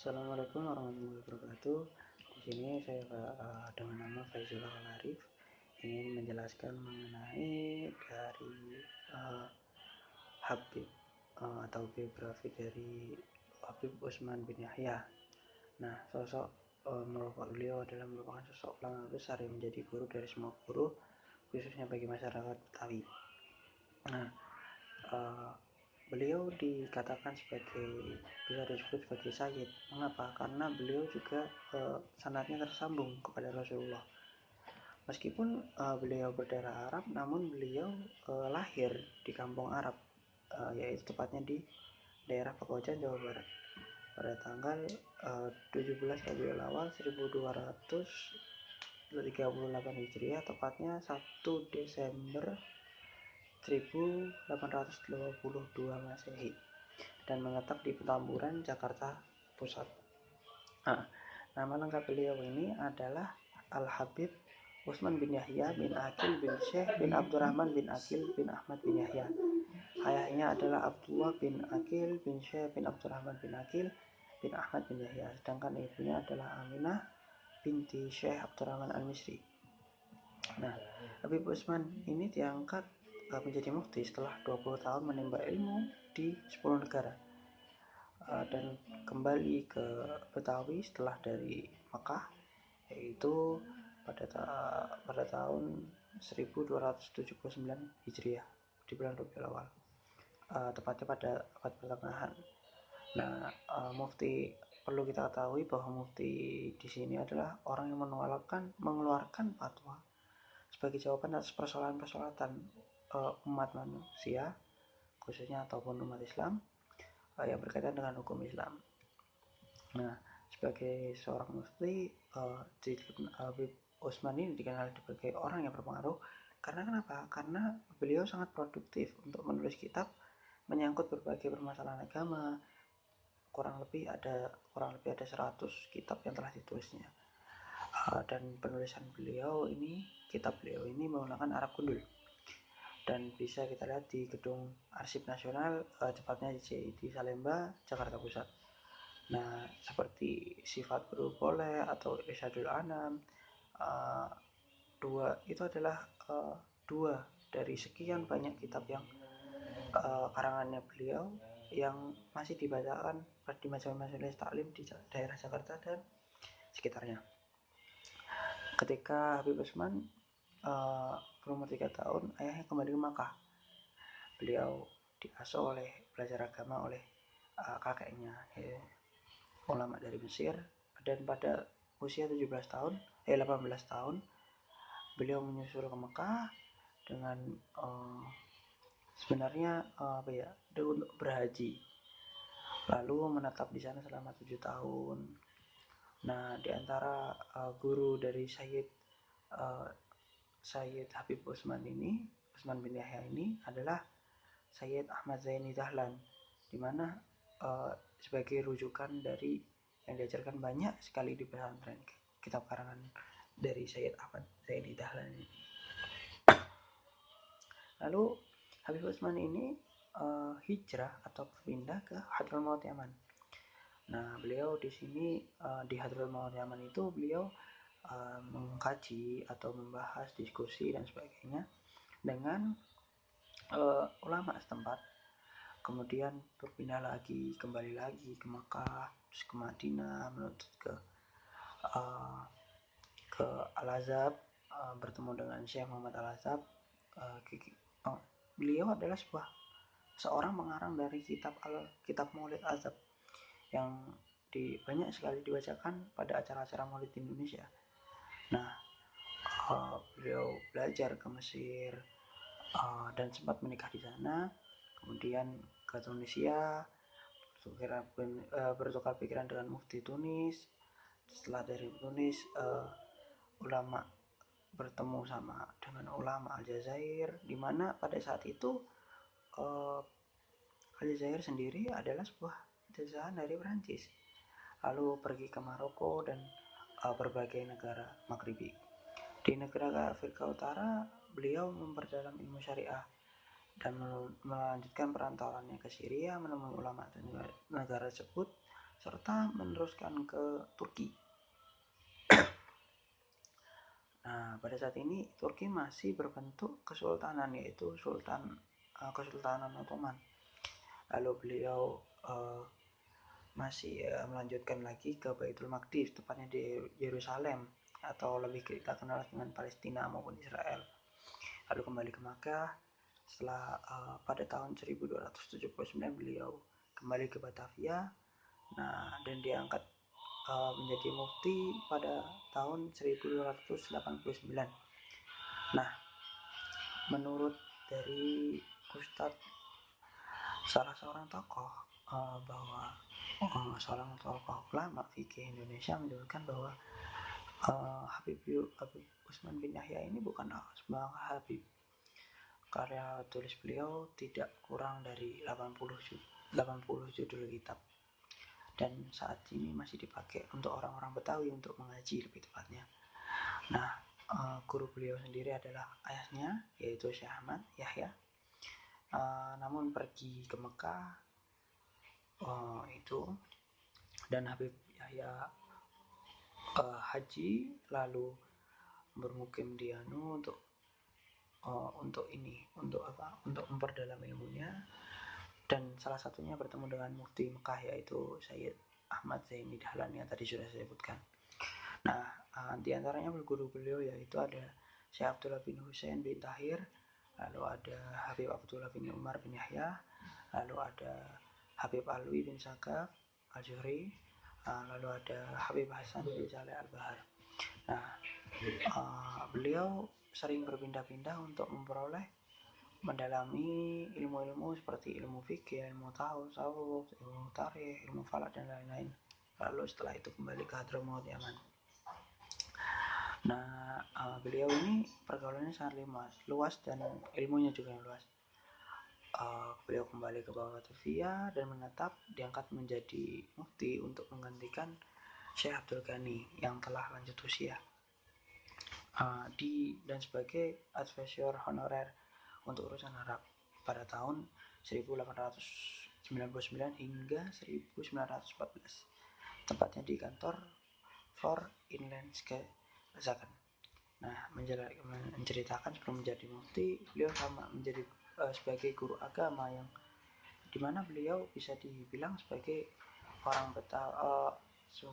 Assalamualaikum warahmatullahi wabarakatuh. Di sini saya dengan nama Faizul Arif ingin menjelaskan mengenai dari Habib atau biografi dari Habib Utsman bin Yahya. Nah, sosok beliau adalah merupakan sosok ulama besar yang menjadi guru dari semua guru, khususnya bagi masyarakat Betawi. Nah, beliau dikatakan bisa disebut sebagai Sayyid. Mengapa? Karena beliau juga sanadnya tersambung kepada Rasulullah. Meskipun beliau berdarah Arab, namun beliau lahir di kampung Arab, yaitu tepatnya di daerah Pekojan, Jawa Barat, pada tanggal 17 Rabiul Awal 1238 Hijriah, tepatnya 1 Desember 1882 Masehi, dan menetap di Petamburan, Jakarta Pusat. Nama lengkap beliau ini adalah Al-Habib Utsman bin Yahya bin Aqil bin Syekh bin Abdurrahman bin Aqil bin Ahmad bin Yahya. Ayahnya adalah Abdullah bin Aqil bin Syekh bin Abdurrahman bin Aqil bin Ahmad bin Yahya, sedangkan ibunya adalah Aminah binti Syekh Abdurrahman Al-Misri. Nah, Habib Utsman ini diangkat menjadi mufti setelah 20 tahun menimba ilmu di 10 negara, dan kembali ke Betawi setelah dari Mekah, yaitu pada tahun 1279 Hijriah di bulan Rabiul Awal, tepatnya pada abad pertengahan. Nah, mufti, perlu kita ketahui bahwa mufti di sini adalah orang yang mengeluarkan fatwa sebagai jawaban atas persoalan-persoalan umat manusia, khususnya ataupun umat Islam yang berkaitan dengan hukum Islam. Nah, sebagai seorang mufti, Habib Utsman ini dikenal sebagai orang yang berpengaruh. Karena kenapa? Karena beliau sangat produktif untuk menulis kitab menyangkut berbagai permasalahan agama. Kurang lebih ada 100 kitab yang telah ditulisnya. Dan penulisan kitab beliau ini menggunakan Arab gundul, dan bisa kita lihat di Gedung Arsip Nasional, tepatnya di Salemba, Jakarta Pusat. Nah, seperti Sifat Guru Boleh atau Irsyadul Anam, itu adalah dua dari sekian banyak kitab yang karangannya beliau yang masih dibacakan di majelis taklim di daerah Jakarta dan sekitarnya. Ketika Habib Utsman berumur 3 tahun, ayahnya kembali ke Makkah. Beliau diasuh belajar agama oleh kakeknya, ulama dari Mesir, dan pada usia 18 tahun beliau menyusul ke Mekah dengan untuk berhaji, lalu menetap di sana selama 7 tahun. Nah, di antara guru dari Sayyid Habib Utsman bin Yahya ini adalah Sayyid Ahmad Zaini Dahlan, di mana sebagai rujukan dari yang diajarkan banyak sekali di pesantren, kitab karangan dari Sayyid Ahmad Zaini Dahlan ini. Lalu Habib Utsman ini hijrah atau berpindah ke Hadramaut Yaman. Nah, beliau di sini di Hadramaut Yaman itu beliau mengkaji atau membahas, diskusi dan sebagainya dengan ulama setempat. Kemudian kembali lagi ke Makkah, terus ke Madinah, menuntut ke Al-Azhar, bertemu dengan Syekh Muhammad Al-Azhar. Beliau adalah seorang pengarang dari kitab Maulid Azhar yang banyak sekali dibacakan pada acara-acara Maulid di Indonesia. Nah, beliau belajar ke Mesir dan sempat menikah di sana, kemudian ke Tunisia, bertukar pikiran dengan mufti Tunis. Setelah dari Tunis, ulama bertemu dengan ulama Aljazair, di mana pada saat itu Aljazair sendiri adalah sebuah jajahan dari Perancis. Lalu pergi ke Maroko dan berbagai negara Maghribi. Di negara Afrika Utara, beliau memperdalam ilmu syariah dan melanjutkan perantarannya ke Syria, menemui ulama di negara tersebut, serta meneruskan ke Turki. Nah, pada saat ini Turki masih berbentuk kesultanan, yaitu Kesultanan Ottoman. Lalu beliau masih melanjutkan lagi ke Baitul Maqdis, tepatnya di Yerusalem, atau lebih kita kenal dengan Palestina maupun Israel. Lalu kembali ke Makkah. Setelah pada tahun 1279 beliau kembali ke Batavia. Nah, dan diangkat menjadi mufti pada tahun 1289. Nah, menurut dari Ustadz, salah seorang tokoh bahwa seorang tokoh ulama fikih Indonesia menyebutkan bahwa Habib Utsman bin Yahya ini bukan sembarang Habib. Karya tulis beliau tidak kurang dari 80 judul kitab, dan saat ini masih dipakai untuk orang-orang Betawi untuk mengaji lebih tepatnya. Nah, guru beliau sendiri adalah ayahnya, yaitu Syekh Ahmad Yahya. Namun pergi ke Mekah itu, dan Habib Yahya haji lalu bermukim di Anu untuk memperdalam ilmunya, dan salah satunya bertemu dengan mufti Mekah, yaitu Sayyid Ahmad Zaini Dahlan yang tadi sudah saya sebutkan. Nah, di antaranya guru beliau yaitu ada Syekh Abdullah bin Husain bin Tahir, lalu ada Habib Abdullah bin Umar bin Yahya, lalu ada Habib Alwi bin Sagaf Al-Juhri, lalu ada Habib Hasan bin Saleh Al-Bahar. Nah, beliau sering berpindah-pindah untuk mendalami ilmu-ilmu seperti ilmu fikih, ilmu tasawuf, ilmu tarikh, ilmu falak, dan lain-lain. Lalu setelah itu kembali ke Hadramaut, Yaman. Nah, beliau ini pergaulannya sangat luas dan ilmunya juga yang luas. Beliau kembali ke Batavia dan menetap diangkat menjadi mufti untuk menggantikan Syekh Abdul Ghani yang telah lanjut usia. Dan sebagai advisor honorer untuk urusan Arab pada tahun 1899 hingga 1914, tempatnya di kantor For Inlandske Zaken. Nah, menceritakan sebelum menjadi mufti, beliau sama menjadi sebagai guru agama, yang dimana beliau bisa dibilang sebagai orang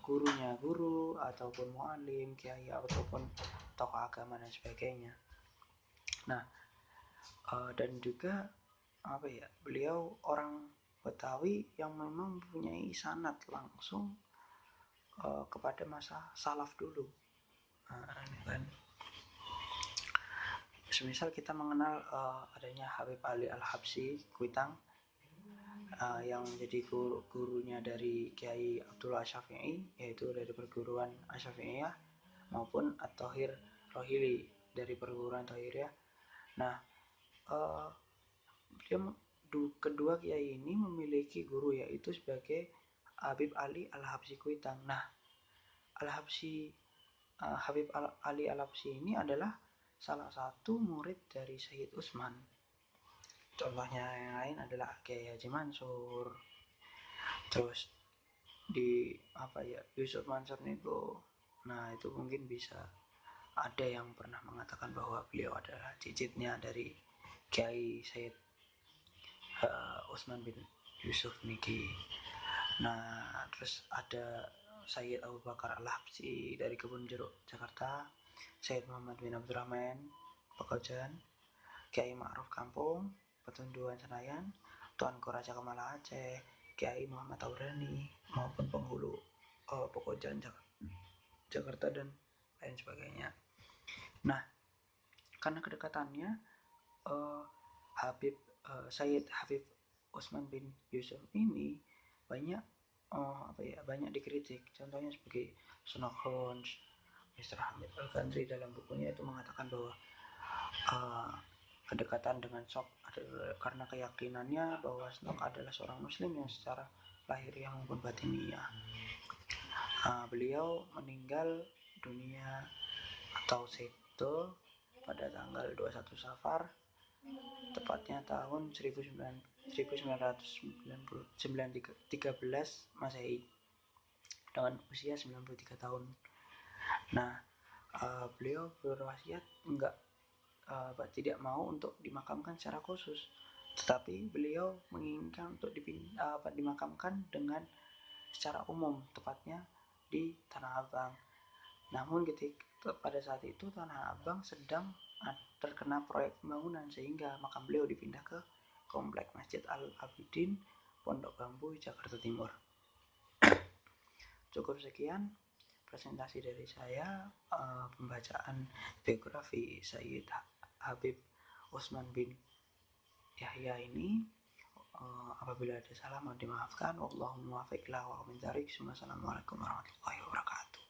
gurunya guru ataupun mualim, kiai ataupun tokoh agama dan sebagainya. Nah, dan juga beliau orang Betawi yang memang mempunyai sanad langsung kepada masa salaf dulu. Kan semisal kita mengenal adanya Habib Ali Al-Habsyi Kuitang, yang menjadi gurunya dari Kiai Abdullah Syafi'i, yaitu dari perguruan Asyafi'iyah, maupun At-Thahir Rohili dari perguruan Thahiriyah. Nah, kedua kiai ini memiliki guru, yaitu sebagai Habib Ali Al-Habsyi Kuitang. Nah, Habib Ali Al-Habsyi ini adalah salah satu murid dari Sayyid Utsman. Contohnya yang lain adalah Kiai Haji Mansur, terus di Yusuf Mansur Nego. Nah, itu mungkin bisa ada yang pernah mengatakan bahwa beliau adalah cicitnya dari Kiai Sayyid Utsman bin Yusuf Niki. Nah, terus ada Sayyid Abu Bakar Al-Habsyi dari Kebun Jeruk, Jakarta, Sayyid Muhammad bin Abdurrahman Pekojan, Kiai Ma'ruf Kampung, Petunduan Senayan, Tuanku Raja Kemala Aceh, Kiai Muhammad Taurani, maupun penghulu Pekojan Jakarta dan lain sebagainya. Nah, karena kedekatannya, Sayyid Habib Utsman bin Yusuf ini banyak dikritik. Contohnya sebagai Sherlock Holmes, Mr. Hamid Al-Kandri dalam bukunya itu mengatakan bahwa kedekatan dengan Sok karena keyakinannya bahwa Sok adalah seorang muslim yang secara lahiriah maupun batiniah. Beliau meninggal dunia atau Seto pada tanggal 21 Safar, tepatnya tahun 1913 Masehi. dengan usia 93 tahun. Nah, beliau berwasiat tidak mau untuk dimakamkan secara khusus, tetapi beliau menginginkan untuk dimakamkan dengan secara umum, tepatnya di Tanah Abang. Namun pada saat itu Tanah Abang sedang terkena proyek pembangunan, sehingga makam beliau dipindah ke Komplek Masjid Al-Abidin, Pondok Bambu, Jakarta Timur. Cukup sekian presentasi dari saya, pembacaan biografi Sayyid Habib Utsman bin Yahya ini. Apabila ada salah mohon dimaafkan. Wallahul muwaffiq ila aqwamit thoriq. Wassalamualaikum warahmatullahi wabarakatuh.